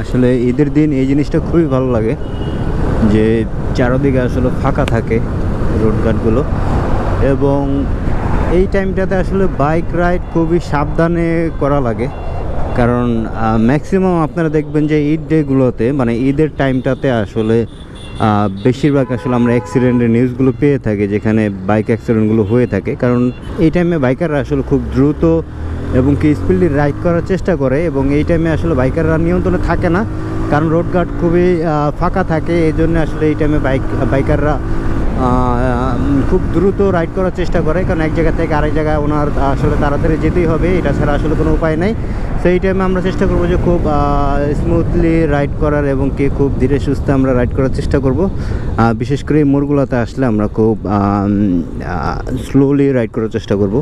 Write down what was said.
আসলে ঈদের দিন এই জিনিসটা খুবই ভালো লাগে যে চারদিকে আসলে ফাঁকা থাকে রোডঘাটগুলো, এবং এই টাইমটাতে আসলে বাইক রাইড খুবই সাবধানে করা লাগে। কারণ ম্যাক্সিমাম আপনারা দেখবেন যে ঈদ ডেগুলোতে, মানে ঈদের টাইমটাতে আসলে বেশিরভাগ আসলে আমরা অ্যাক্সিডেন্টের নিউজগুলো পেয়ে থাকি, যেখানে বাইক অ্যাক্সিডেন্টগুলো হয়ে থাকে। কারণ এই টাইমে বাইকাররা আসলে খুব দ্রুত এবং কি স্পিডলি রাইড করার চেষ্টা করে, এবং এই টাইমে আসলে বাইকাররা নিয়ন্ত্রণে থাকে না, কারণ রোডঘাট খুবই ফাঁকা থাকে। এই জন্য আসলে এই টাইমে বাইকাররা খুব দ্রুত রাইড করার চেষ্টা করে, কারণ এক জায়গা থেকে আরেক জায়গায় ওনার আসলে তাড়াতাড়ি যেতেই হবে, এটা ছাড়া আসলে কোনো উপায় নেই। সেই টাইমে আমরা চেষ্টা করবো যে খুব স্মুথলি রাইড করার, এবং কি খুব ধীরে সুস্থে আমরা রাইড করার চেষ্টা করব। বিশেষ করে এই মোড়গুলোতে আসলে আমরা খুব স্লোলি রাইড করার চেষ্টা করব।